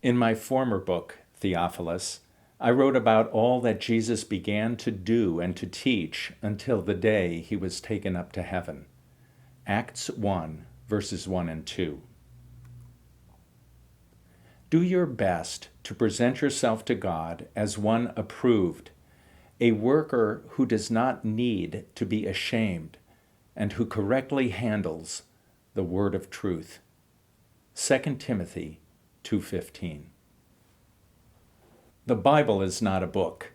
In my former book, Theophilus, I wrote about all that Jesus began to do and to teach until the day he was taken up to heaven. Acts 1, verses 1 and 2. Do your best to present yourself to God as one approved, a worker who does not need to be ashamed, and who correctly handles the word of truth. 2 Timothy 2:15. The Bible is not a book.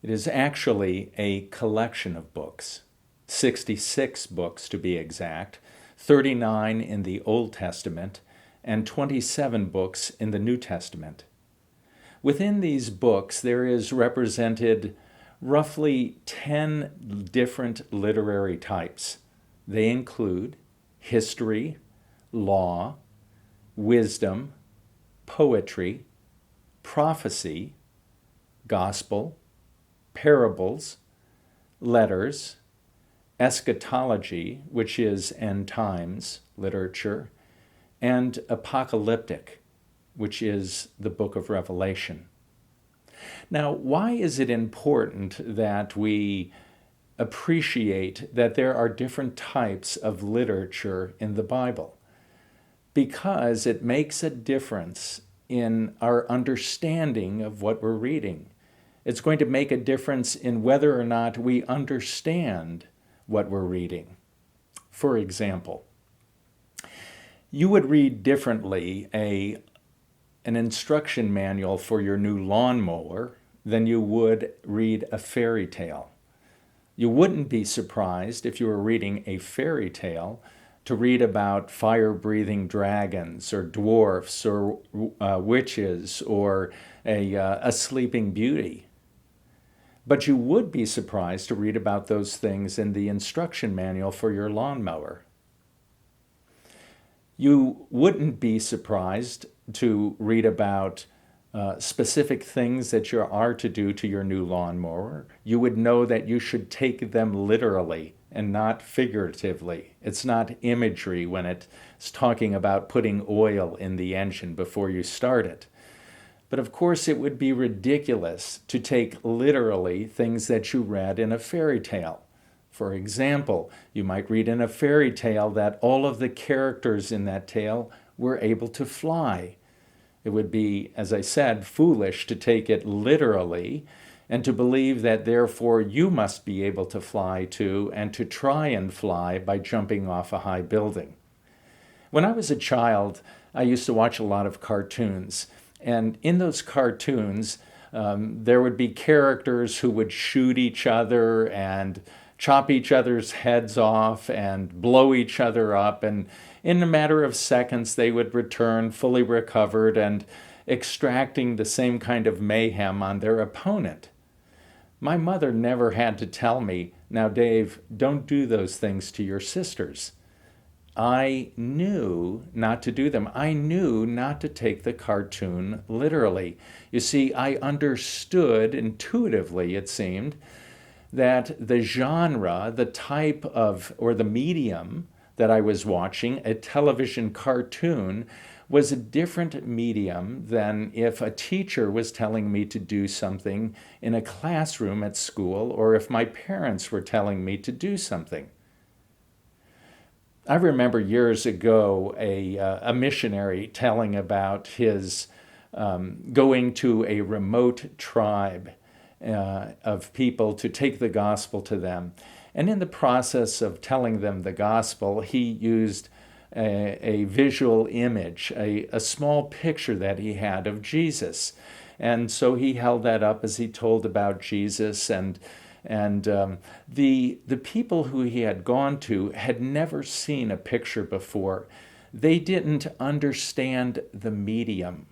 It is actually a collection of books, 66 books to be exact, 39 in the Old Testament, and 27 books in the New Testament. Within these books, there is represented roughly 10 different literary types. They include history, law, wisdom, poetry, prophecy, gospel, parables, letters, eschatology, which is end times literature, and apocalyptic, which is the book of Revelation. Now, why is it important that we appreciate that there are different types of literature in the Bible? Because it makes a difference in our understanding of what we're reading. It's going to make a difference in whether or not we understand what we're reading. For example, you would read differently an instruction manual for your new lawnmower than you would read a fairy tale. You wouldn't be surprised if you were reading a fairy tale to read about fire-breathing dragons or dwarfs or witches or a sleeping beauty. But you would be surprised to read about those things in the instruction manual for your lawnmower. You wouldn't be surprised to read about specific things that you are to do to your new lawnmower. You would know that you should take them literally and not figuratively. It's not imagery when it's talking about putting oil in the engine before you start it. But of course, it would be ridiculous to take literally things that you read in a fairy tale. For example, you might read in a fairy tale that all of the characters in that tale were able to fly. It would be, as I said, foolish to take it literally and to believe that therefore you must be able to fly too and to try and fly by jumping off a high building. When I was a child, I used to watch a lot of cartoons. And in those cartoons, there would be characters who would shoot each other and chop each other's heads off and blow each other up. And in a matter of seconds, they would return fully recovered and extracting the same kind of mayhem on their opponent. My mother never had to tell me, "Now, Dave, don't do those things to your sisters." I knew not to do them. I knew not to take the cartoon literally. You see, I understood intuitively, it seemed, that the genre, the type of, or the medium that I was watching, a television cartoon, was a different medium than if a teacher was telling me to do something in a classroom at school or if my parents were telling me to do something. I remember years ago a missionary telling about his going to a remote tribe of people to take the gospel to them. And in the process of telling them the gospel, he used a visual image, a small picture that he had of Jesus. And so he held that up as he told about Jesus, and the people who he had gone to had never seen a picture before. They didn't understand the medium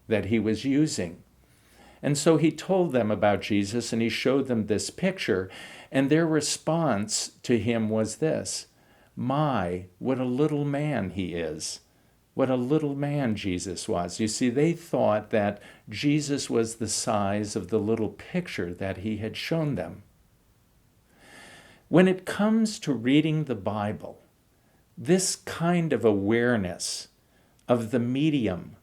that he was using. And so he told them about Jesus and he showed them this picture, and their response to him was this: "My, what a little man he is." What a little man Jesus was. You see, they thought that Jesus was the size of the little picture that he had shown them. When it comes to reading the Bible, this kind of awareness of the medium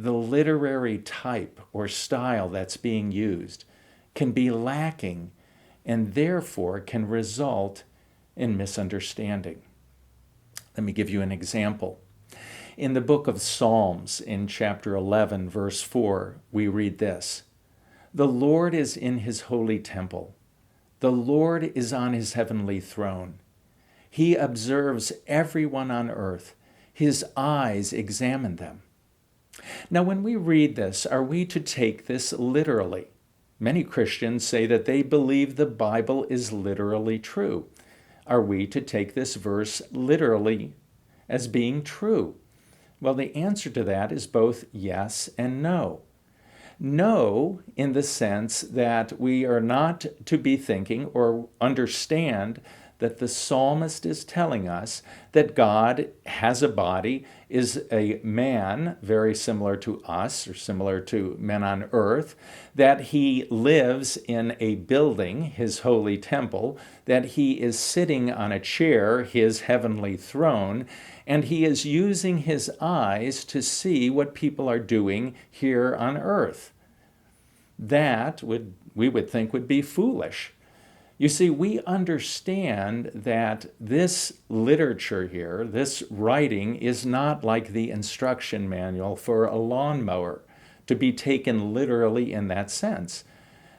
the literary type or style that's being used can be lacking and therefore can result in misunderstanding. Let me give you an example. In the book of Psalms, in chapter 11, verse 4, we read this: "The Lord is in his holy temple. The Lord is on his heavenly throne. He observes everyone on earth. His eyes examine them." Now, when we read this, are we to take this literally? Many Christians say that they believe the Bible is literally true. Are we to take this verse literally as being true? Well, the answer to that is both yes and no. No, in the sense that we are not to be thinking or understand that the psalmist is telling us that God has a body, is a man very similar to us or similar to men on earth, that he lives in a building, his holy temple, that he is sitting on a chair, his heavenly throne, and he is using his eyes to see what people are doing here on earth. That we would think would be foolish. You see, we understand that this literature here, this writing, is not like the instruction manual for a lawnmower to be taken literally in that sense.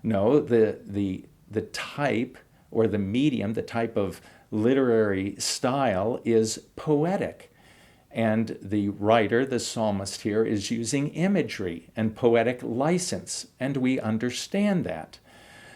No, the type or the medium, the type of literary style is poetic. And the writer, the psalmist here, is using imagery and poetic license, and we understand that.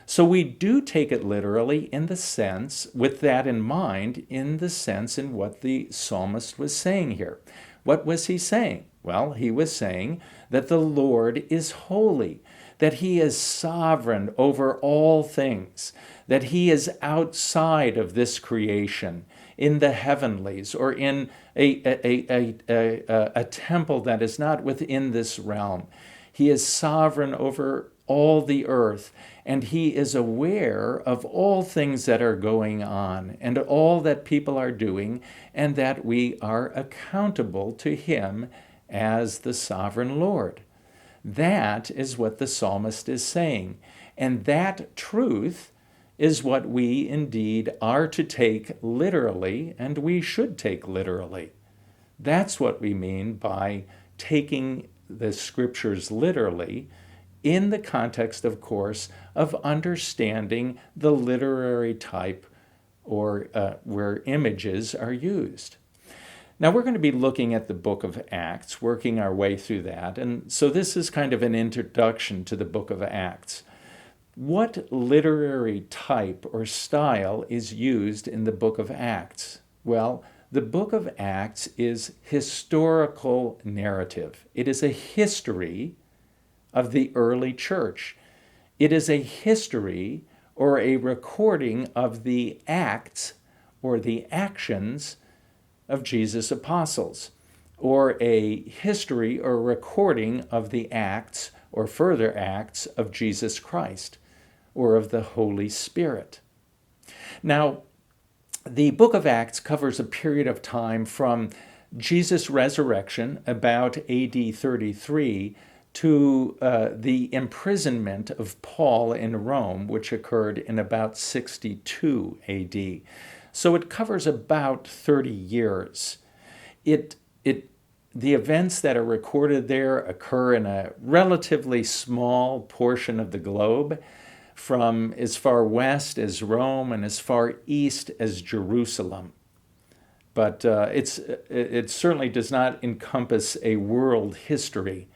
So we do take it literally in the sense, with that in mind, in the sense in what the psalmist was saying here. What was he saying? Well, he was saying that the Lord is holy, that he is sovereign over all things, that he is outside of this creation, in the heavenlies, or in a temple that is not within this realm. He is sovereign over all the earth, and he is aware of all things that are going on and all that people are doing, and that we are accountable to him as the sovereign Lord. That is what the psalmist is saying, and that truth is what we indeed are to take literally, and we should take literally. That's what we mean by taking the scriptures literally, in the context, of course, of understanding the literary type or where images are used. Now, we're going to be looking at the book of Acts, working our way through that. And so this is kind of an introduction to the book of Acts. What literary type or style is used in the book of Acts? Well, the book of Acts is historical narrative. It is a history of the early church. It is a history or a recording of the acts or the actions of Jesus' apostles, or a history or recording of the acts or further acts of Jesus Christ or of the Holy Spirit. Now, the book of Acts covers a period of time from Jesus' resurrection, about AD 33, to the imprisonment of Paul in Rome, which occurred in about 62 AD. So it covers about 30 years. The events that are recorded there occur in a relatively small portion of the globe, from as far west as Rome and as far east as Jerusalem. But it certainly does not encompass a world history.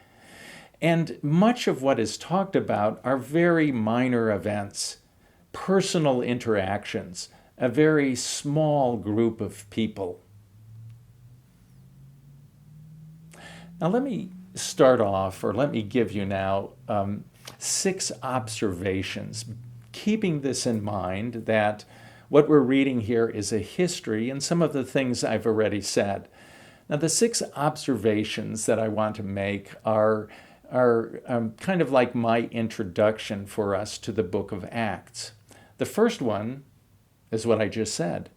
And much of what is talked about are very minor events, personal interactions, a very small group of people. Now let me start off, or let me give you now 6 observations, keeping this in mind that what we're reading here is a history and some of the things I've already said. Now the 6 observations that I want to make are kind of like my introduction for us to the book of Acts. The first one is what I just said.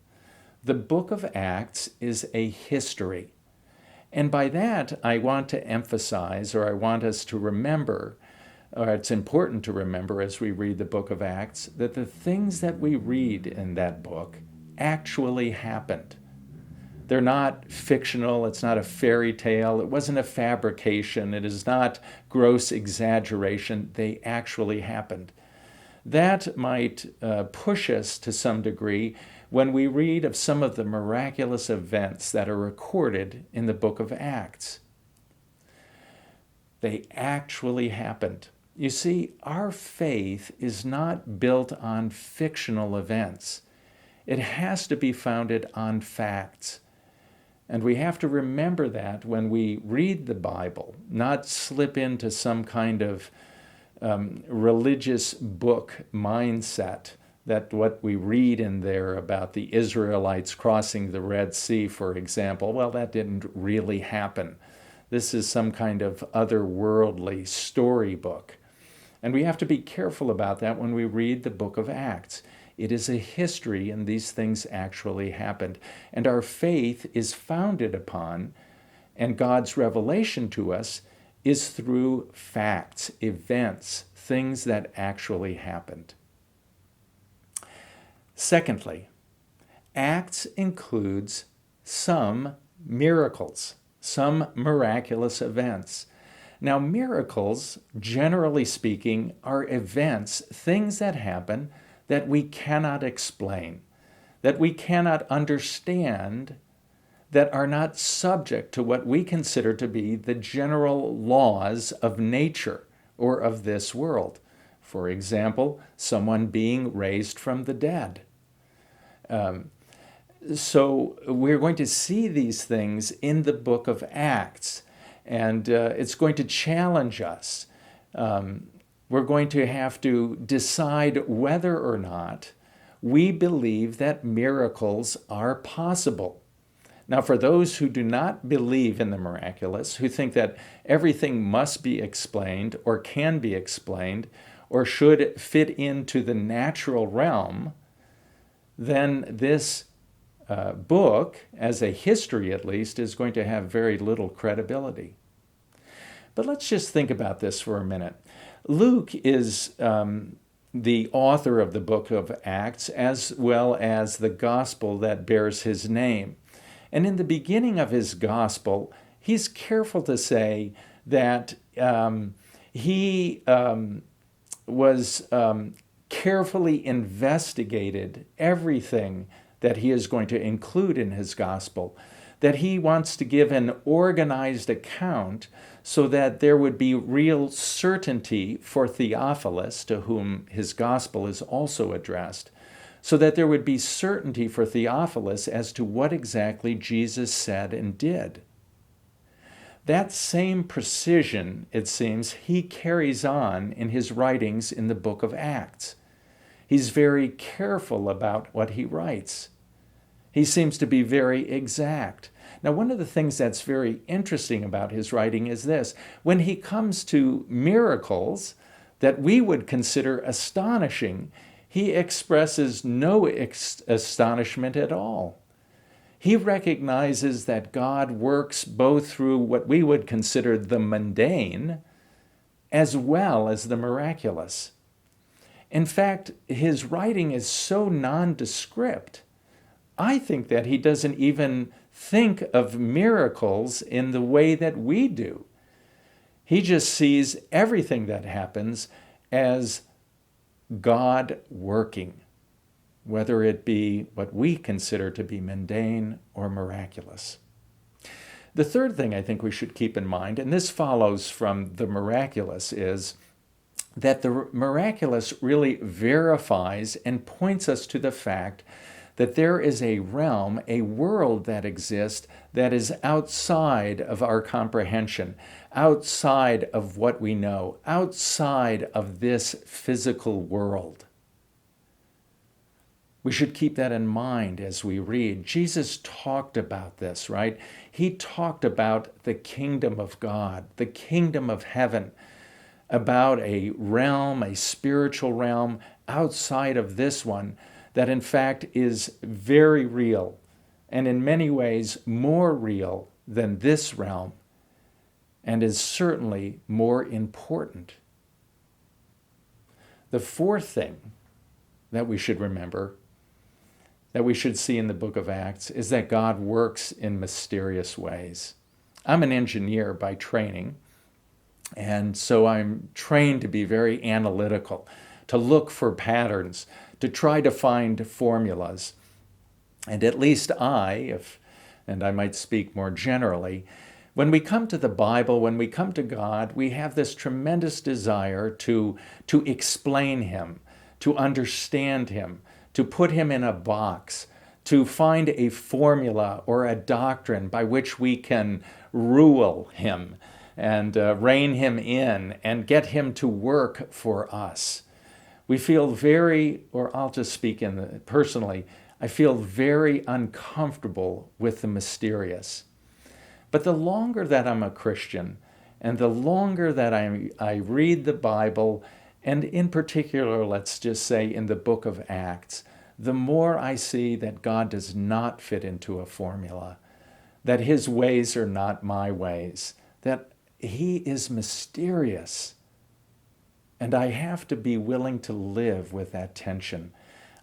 The book of Acts is a history. And by that, I want to emphasize, or I want us to remember, or it's important to remember as we read the book of Acts, that the things that we read in that book actually happened. They're not fictional, it's not a fairy tale, it wasn't a fabrication, it is not gross exaggeration, they actually happened. That might push us to some degree when we read of some of the miraculous events that are recorded in the book of Acts. They actually happened. You see, our faith is not built on fictional events. It has to be founded on facts. And we have to remember that when we read the Bible, not slip into some kind of religious book mindset that what we read in there about the Israelites crossing the Red Sea, for example, well, that didn't really happen. This is some kind of otherworldly storybook. And we have to be careful about that when we read the book of Acts. It is a history, and these things actually happened. And our faith is founded upon, and God's revelation to us is through facts, events, things that actually happened. Secondly, Acts includes some miracles, some miraculous events. Now, miracles, generally speaking, are events, things that happen that we cannot explain, that we cannot understand, that are not subject to what we consider to be the general laws of nature or of this world. For example, someone being raised from the dead. So we're going to see these things in the book of Acts, and it's going to challenge us. We're going to have to decide whether or not we believe that miracles are possible. Now, for those who do not believe in the miraculous, who think that everything must be explained or can be explained or should fit into the natural realm, then this book, as a history at least, is going to have very little credibility. But let's just think about this for a minute. Luke is the author of the book of Acts, as well as the gospel that bears his name. And in the beginning of his gospel, he's careful to say that he was carefully investigated everything that he is going to include in his gospel, that he wants to give an organized account so that there would be real certainty for Theophilus, to whom his gospel is also addressed, so that there would be certainty for Theophilus as to what exactly Jesus said and did. That same precision, it seems, he carries on in his writings in the book of Acts. He's very careful about what he writes. He seems to be very exact. Now, one of the things that's very interesting about his writing is this. When he comes to miracles that we would consider astonishing, he expresses no astonishment at all. He recognizes that God works both through what we would consider the mundane as well as the miraculous. In fact, his writing is so nondescript, I think that he doesn't even think of miracles in the way that we do. He just sees everything that happens as God working, whether it be what we consider to be mundane or miraculous. The third thing I think we should keep in mind, and this follows from the miraculous, is that the miraculous really verifies and points us to the fact that there is a realm, a world that exists that is outside of our comprehension, outside of what we know, outside of this physical world. We should keep that in mind as we read. Jesus talked about this, right? He talked about the kingdom of God, the kingdom of heaven, about a realm, a spiritual realm outside of this one that in fact is very real and in many ways more real than this realm and is certainly more important. The fourth thing that we should remember, that we should see in the book of Acts, is that God works in mysterious ways. I'm an engineer by training, and so I'm trained to be very analytical, to look for patterns, to try to find formulas. And at least and I might speak more generally, when we come to the Bible, when we come to God, we have this tremendous desire to explain Him, to understand Him, to put Him in a box, to find a formula or a doctrine by which we can rule Him and rein Him in and get Him to work for us. We feel I'll just speak personally, I feel very uncomfortable with the mysterious. But the longer that I'm a Christian, and the longer that I read the Bible, and in particular, let's just say in the book of Acts, the more I see that God does not fit into a formula, that His ways are not my ways, that He is mysterious. And I have to be willing to live with that tension.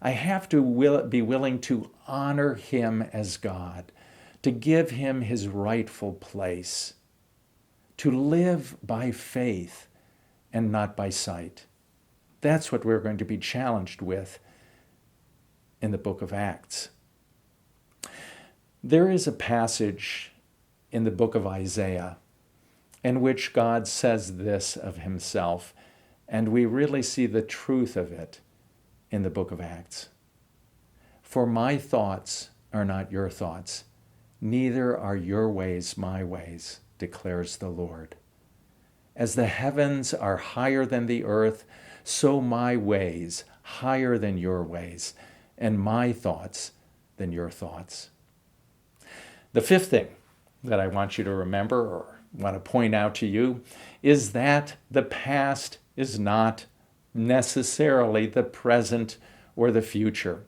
I have to be willing to honor Him as God, to give Him His rightful place, to live by faith and not by sight. That's what we're going to be challenged with in the book of Acts. There is a passage in the book of Isaiah in which God says this of Himself, and we really see the truth of it in the book of Acts. For my thoughts are not your thoughts, neither are your ways my ways, declares the Lord. As the heavens are higher than the earth, so my ways higher than your ways, and my thoughts than your thoughts. The fifth thing that I want you to remember, or want to point out to you, is that the past is not necessarily the present or the future.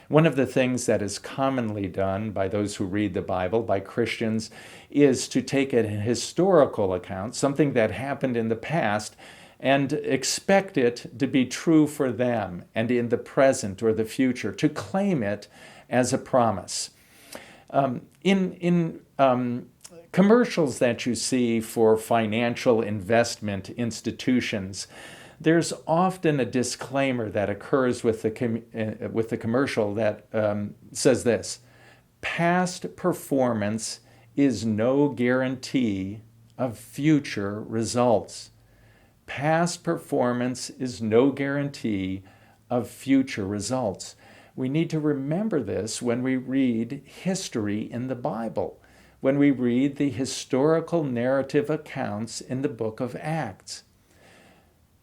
One of the things that is commonly done by those who read the Bible, by Christians, is to take a historical account, something that happened in the past, and expect it to be true for them and in the present or the future, to claim it as a promise. In commercials that you see for financial investment institutions, there's often a disclaimer that occurs with the commercial that says this: past performance is no guarantee of future results. Past performance is no guarantee of future results. We need to remember this when we read history in the Bible, when we read the historical narrative accounts in the book of Acts.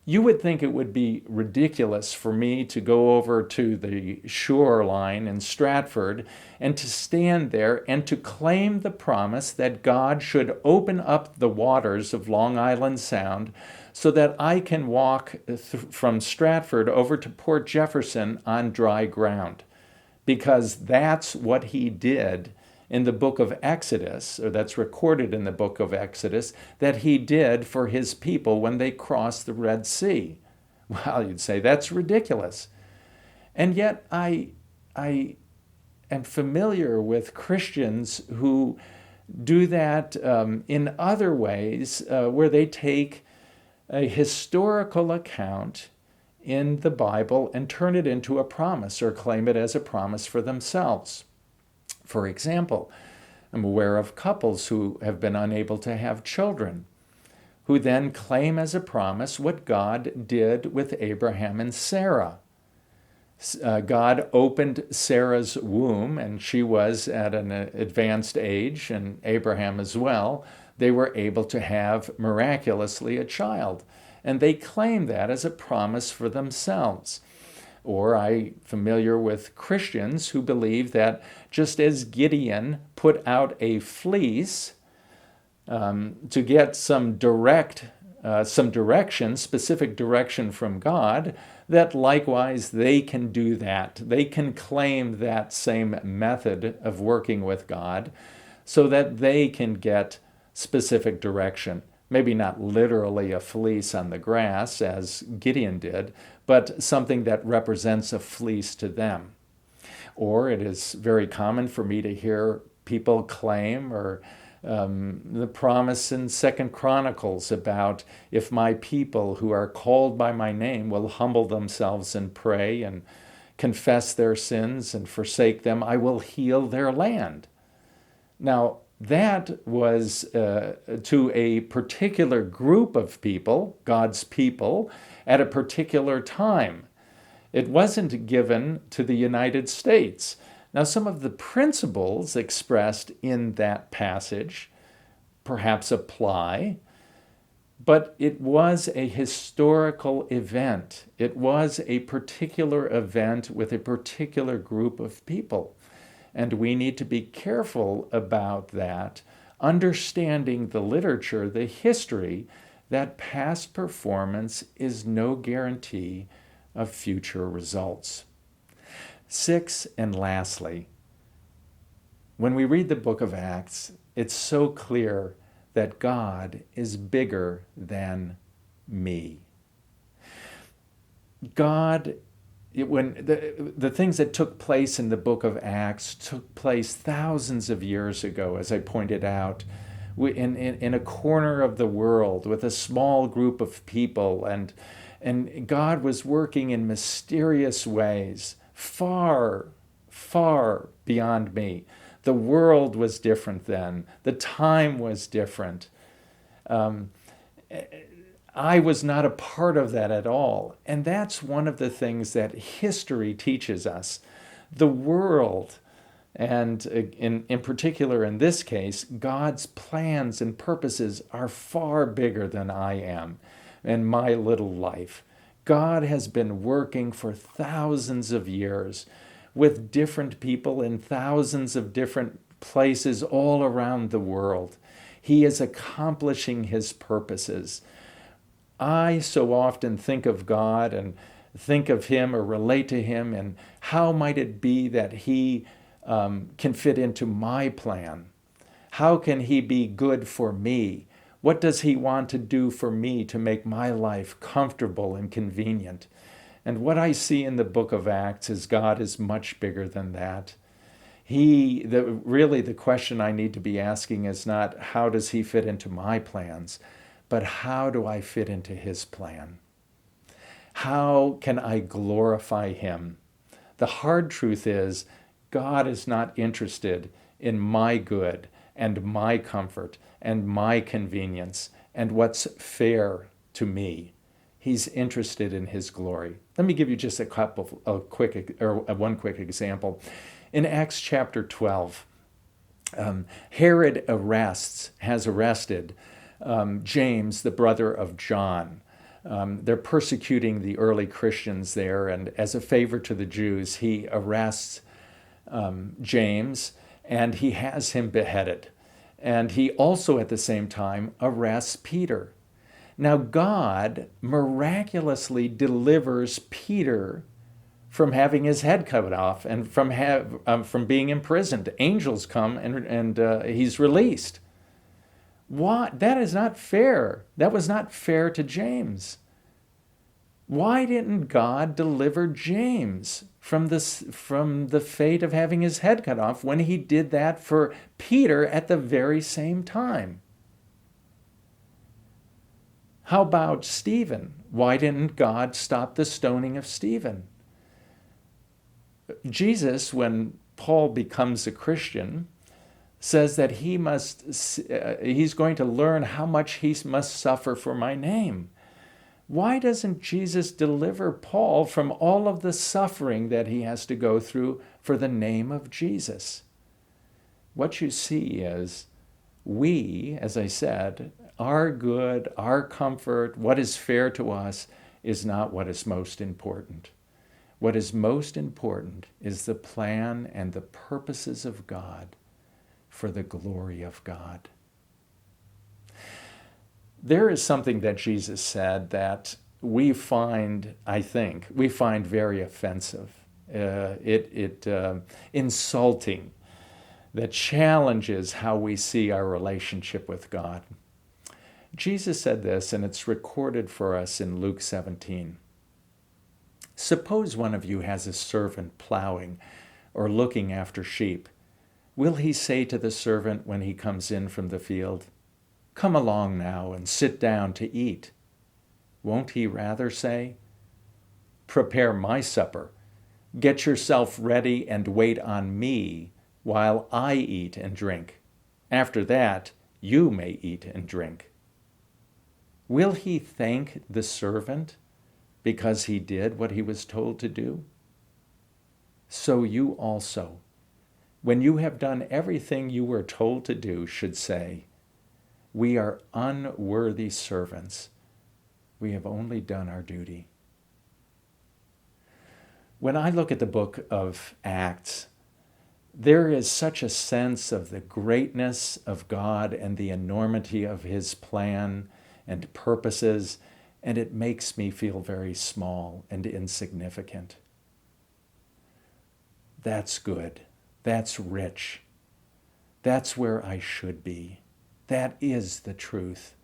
You would think it would be ridiculous for me to go over to the shoreline in Stratford and to stand there and to claim the promise that God should open up the waters of Long Island Sound so that I can walk from Stratford over to Port Jefferson on dry ground, because that's what He did in the book of Exodus, or that's recorded in the book of Exodus, that He did for His people when they crossed the Red Sea. Well, you'd say that's ridiculous. And yet I am familiar with Christians who do that in other ways, where they take a historical account in the Bible and turn it into a promise or claim it as a promise for themselves. For example, I'm aware of couples who have been unable to have children, who then claim as a promise what God did with Abraham and Sarah. God opened Sarah's womb, and she was at an advanced age, and Abraham as well. They were able to have miraculously a child, and they claim that as a promise for themselves. Or I'm familiar with Christians who believe that just as Gideon put out a fleece to get some direction, specific direction from God, that likewise they can do that. They can claim that same method of working with God so that they can get specific direction. Maybe not literally a fleece on the grass, as Gideon did, but something that represents a fleece to them. Or it is very common for me to hear people claim, or the promise in Second Chronicles about, if my people who are called by my name will humble themselves and pray and confess their sins and forsake them, I will heal their land. Now, that was to a particular group of people, God's people, at a particular time. It wasn't given to the United States. Now, some of the principles expressed in that passage perhaps apply, but it was a historical event. It was a particular event with a particular group of people. And we need to be careful about that, understanding the literature, the history, that past performance is no guarantee of future results. 6, and lastly, when we read the book of Acts, it's so clear that God is bigger than me. God, when the things that took place in the book of Acts took place thousands of years ago, as I pointed out, in a corner of the world with a small group of people, and God was working in mysterious ways, far, far beyond me. The world was different then. The time was different. I was not a part of that at all. And that's one of the things that history teaches us. The world, and in particular in this case, God's plans and purposes are far bigger than I am and my little life. God has been working for thousands of years with different people in thousands of different places all around the world. He is accomplishing his purposes. I so often think of God and think of him or relate to him, and how might it be that he can fit into my plan? How can he be good for me? What does he want to do for me to make my life comfortable and convenient? And what I see in the book of Acts is God is much bigger than that. Really the question I need to be asking is not how does he fit into my plans, but how do I fit into his plan? How can I glorify him? The hard truth is God is not interested in my good and my comfort and my convenience and what's fair to me. He's interested in his glory. Let me give you just one quick example. In Acts chapter 12, Herod has arrested James, the brother of John. They're persecuting the early Christians there, and as a favor to the Jews, he arrests James, and he has him beheaded. And he also, at the same time, arrests Peter. Now, God miraculously delivers Peter from having his head cut off and from being imprisoned. Angels come and he's released. What? That is not fair. That was not fair to James. Why didn't God deliver James from the fate of having his head cut off when he did that for Peter at the very same time? How about Stephen? Why didn't God stop the stoning of Stephen? Jesus, when Paul becomes a Christian, says that he's going to learn how much he must suffer for my name. Why doesn't Jesus deliver Paul from all of the suffering that he has to go through for the name of Jesus? What you see is we, as I said, our good, our comfort, what is fair to us is not what is most important. What is most important is the plan and the purposes of God for the glory of God. There is something that Jesus said that we find very offensive, insulting. that challenges how we see our relationship with God. Jesus said this, and it's recorded for us in Luke 17. Suppose one of you has a servant plowing or looking after sheep. Will he say to the servant when he comes in from the field, "Come along now and sit down to eat"? Won't he rather say, "Prepare my supper, get yourself ready and wait on me while I eat and drink. After that, you may eat and drink"? Will he thank the servant because he did what he was told to do? So you also, when you have done everything you were told to do, should say, "We are unworthy servants. We have only done our duty." When I look at the book of Acts, there is such a sense of the greatness of God and the enormity of his plan and purposes, and it makes me feel very small and insignificant. That's good. That's rich. That's where I should be. That is the truth.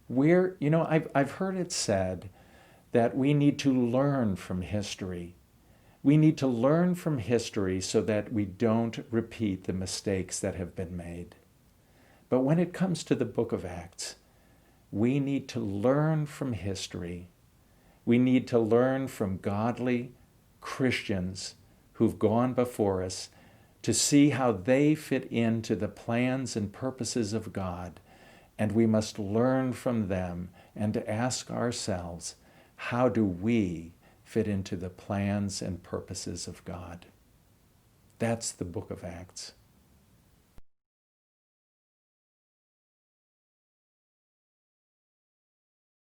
I've heard it said that we need to learn from history. We need to learn from history so that we don't repeat the mistakes that have been made. But when it comes to the book of Acts, we need to learn from history. We need to learn from godly Christians who've gone before us to see how they fit into the plans and purposes of God. And we must learn from them and ask ourselves, how do we fit into the plans and purposes of God? That's the book of Acts.